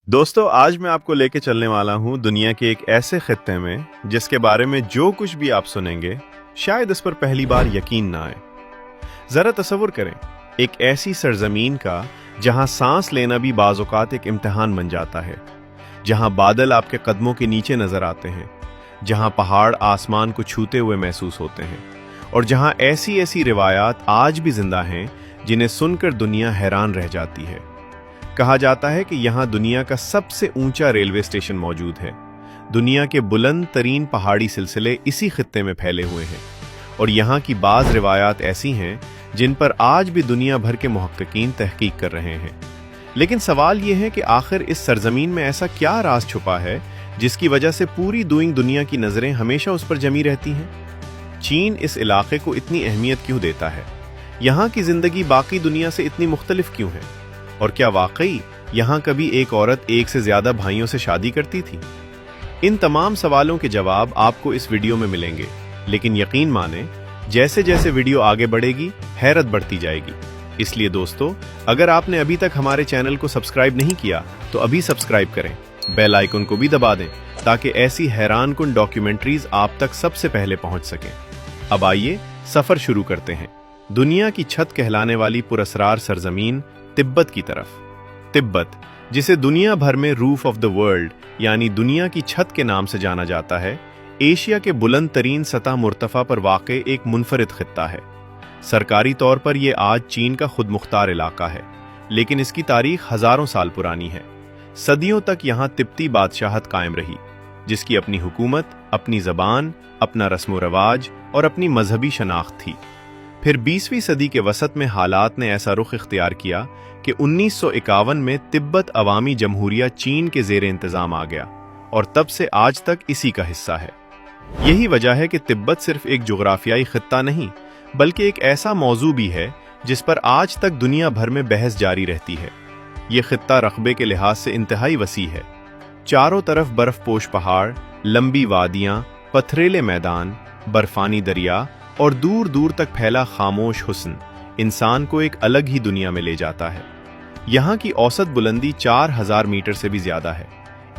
दोस्तों, आज मैं आपको लेके चलने वाला हूँ दुनिया के एक ऐसे खित्ते में जिसके बारे में जो कुछ भी आप सुनेंगे शायद इस पर पहली बार यकीन ना आए। जरा तसव्वुर करें, एक ऐसी सरजमीन का जहां सांस लेना भी बाज़ औक़ात एक इम्तिहान बन जाता है, जहां बादल आपके कदमों के नीचे नजर आते हैं, जहां पहाड़ आसमान को छूते हुए महसूस होते हैं, और जहां ऐसी ऐसी रिवायात आज भी जिंदा हैं जिन्हें सुनकर दुनिया हैरान रह जाती है। कहा जाता है कि यहाँ दुनिया का सबसे ऊंचा रेलवे स्टेशन मौजूद है। दुनिया के बुलंद तरीन पहाड़ी सिलसिले इसी खित्ते में फैले हुए हैं, और यहाँ की बाज़ रिवायात ऐसी हैं जिन पर आज भी दुनिया भर के मुहक्किकीन तहकीक कर रहे हैं। लेकिन सवाल यह है कि आखिर इस सरजमीन में ऐसा क्या राज छुपा है जिसकी वजह से पूरी दुनिया की नज़रें हमेशा उस पर जमी रहती हैं। चीन इस इलाके को इतनी अहमियत क्यों देता है? यहाँ की जिंदगी बाकी दुनिया से इतनी मुख्तलिफ क्यों है? और क्या वाकई यहाँ कभी एक औरत एक से ज्यादा भाइयों से शादी करती थी? इन तमाम सवालों के जवाब आपको इस वीडियो में मिलेंगे, लेकिन यकीन माने जैसे जैसे वीडियो आगे बढ़ेगी हैरत बढ़ती जाएगी। इसलिए दोस्तों, अगर आपने अभी तक हमारे चैनल को सब्सक्राइब नहीं किया तो अभी सब्सक्राइब करें, बेल आइकन को भी दबा दें ताकि ऐसी हैरानकुन डॉक्यूमेंट्रीज आप तक सबसे पहले पहुंच सकें। अब आइए सफर शुरू करते हैं दुनिया की छत कहलाने वाली पुरअसरार सरजमीन तिब्बत की तरफ। तिब्बत, जिसे दुनिया भर में रूफ ऑफ द वर्ल्ड यानी दुनिया की छत के नाम से जाना जाता है, एशिया के बुलंद तरीन सतह मुर्तफा पर वाक़े एक मुनफरिद खित्ता है। सरकारी तौर पर यह आज चीन का खुद मुख्तार इलाका है, लेकिन इसकी तारीख हजारों साल पुरानी है। सदियों तक यहाँ तिब्बती बादशाहत कायम रही, जिसकी अपनी हुकूमत, अपनी ज़बान, अपना रस्म रवाज और अपनी मजहबी शनाख्त थी। फिर 20वीं सदी के वसत में हालात ने ऐसा रुख इख्तियार किया कि 1951 में तिब्बत अवामी जमहूरिया चीन के ज़ेरे इंतज़ाम आ गया, और तब से आज तक इसी का हिस्सा है। यही वजह है कि तिब्बत सिर्फ एक जोग्राफियाई खित्ता नहीं, बल्कि एक ऐसा मौजू भी है जिस पर आज तक दुनिया भर में बहस जारी रहती है। ये खित्ता रकबे के लिहाज से इंतहाई वसी है। चारों तरफ बर्फपोश पहाड़, लंबी वादियाँ, पथरेले मैदान, बर्फानी दरिया और दूर दूर तक फैला खामोश हुस्न इंसान को एक अलग ही दुनिया में ले जाता है। यहाँ की औसत बुलंदी 4000 मीटर से भी ज्यादा है,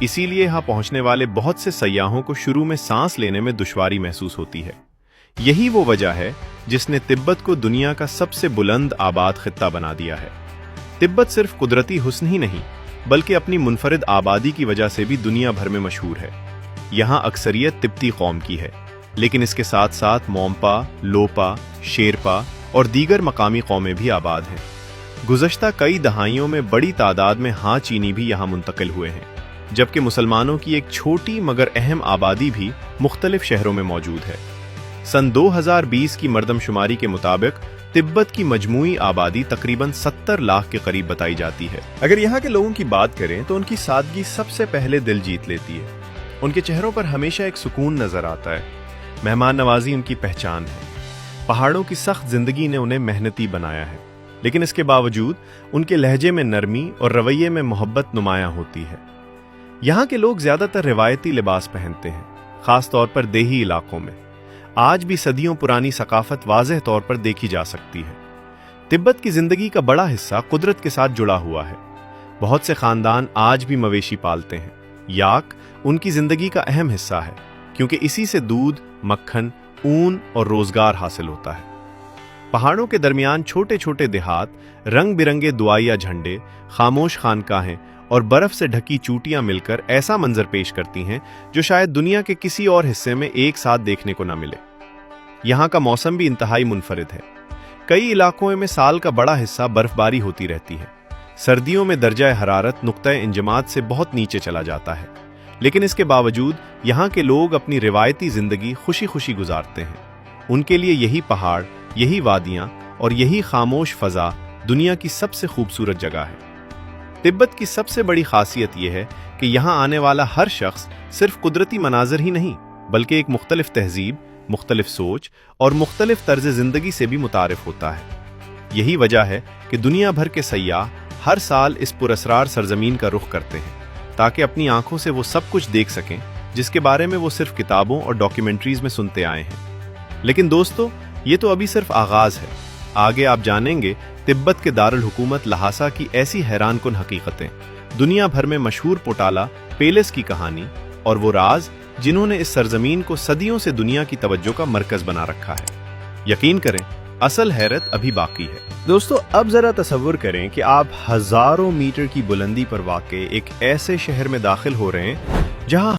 इसीलिए यहाँ पहुँचने वाले बहुत से सयाहों को शुरू में सांस लेने में दुश्वारी महसूस होती है। यही वो वजह है जिसने तिब्बत को दुनिया का सबसे बुलंद आबाद खित्ता बना दिया है। तिब्बत सिर्फ कुदरती हुस्न ही नहीं, बल्कि अपनी मुनफरिद आबादी की वजह से भी दुनिया भर में मशहूर है। यहाँ अक्सरियत तिब्बती कौम की है, लेकिन इसके साथ साथ मोम्पा, लोपा, शेरपा और दीगर मकामी कौमें भी आबाद हैं। गुज़श्ता कई दहाइयों में बड़ी तादाद में हाँ चीनी भी यहाँ मुंतकिल हुए हैं, जबकि मुसलमानों की एक छोटी मगर अहम आबादी भी मुख्तलिफ शहरों में मौजूद है। सन 2020 की मरदमशुमारी के मुताबिक तिब्बत की मजमूई आबादी तकरीबन 70 लाख के करीब बताई जाती है। अगर यहाँ के लोगों की बात करें तो उनकी सादगी सबसे पहले दिल जीत लेती है। उनके चेहरों पर हमेशा एक सुकून नजर आता है। मेहमान नवाजी उनकी पहचान है। पहाड़ों की सख्त जिंदगी ने उन्हें मेहनती बनाया है, लेकिन इसके बावजूद उनके लहजे में नरमी और रवैये में मोहब्बत नुमायां होती है। यहाँ के लोग ज्यादातर रिवायती लिबास पहनते हैं, खास तौर पर देही इलाकों में। आज भी सदियों पुरानी सकाफत वाज़ेह तौर पर देखी जा सकती है। तिब्बत की जिंदगी का बड़ा हिस्सा कुदरत के साथ जुड़ा हुआ है। बहुत से खानदान आज भी मवेशी पालते हैं। याक उनकी जिंदगी का अहम हिस्सा है, क्योंकि इसी से दूध, मक्खन, ऊन और रोजगार हासिल होता है। पहाड़ों के दरमियान छोटे छोटे देहात, रंग बिरंगे दुआया झंडे, खामोश खानकाहें और बर्फ से ढकी चूटियां मिलकर ऐसा मंजर पेश करती हैं जो शायद दुनिया के किसी और हिस्से में एक साथ देखने को न मिले। यहाँ का मौसम भी इंतहाई मुनफरिद है। कई इलाकों में साल का बड़ा हिस्सा बर्फबारी होती रहती है। सर्दियों में दर्जा हरारत नुक्ता इंजमात से बहुत नीचे चला जाता है, लेकिन इसके बावजूद यहाँ के लोग अपनी रिवायती जिंदगी खुशी खुशी गुजारते हैं। उनके लिए यही पहाड़, यही वादियाँ और यही खामोश फजा दुनिया की सबसे खूबसूरत जगह है। तिब्बत की सबसे बड़ी खासियत यह है कि यहाँ आने वाला हर शख्स सिर्फ कुदरती मनाजर ही नहीं, बल्कि एक मुख्तलिफ तहजीब, मुख्तलिफ सोच और मुख्तलिफ तर्ज जिंदगी से भी मुतारिफ होता है। यही वजह है कि दुनिया भर के सयाह हर साल इस पुरअसरार सरजमीन का रुख करते हैं, ताकि अपनी आंखों से वो सब कुछ देख सकें जिसके बारे में वो सिर्फ किताबों और डॉक्यूमेंट्रीज में सुनते आए हैं। लेकिन दोस्तों, ये तो अभी सिर्फ आगाज है। आगे आप जानेंगे तिब्बत के दारुल हुकूमत लहासा की ऐसी हैरानकुन हकीकतें, دنیا بھر میں مشہور پوٹالا پیلس کی کہانی اور وہ راز جنہوں نے اس سرزمین کو صدیوں سے دنیا کی توجہ کا مرکز بنا رکھا ہے۔ یقین کریں، اصل حیرت ابھی باقی ہے۔ دوستو، اب ذرا تصور کریں کہ آپ ہزاروں میٹر کی بلندی پر واقع ایک ایسے شہر میں داخل ہو رہے ہیں جہاں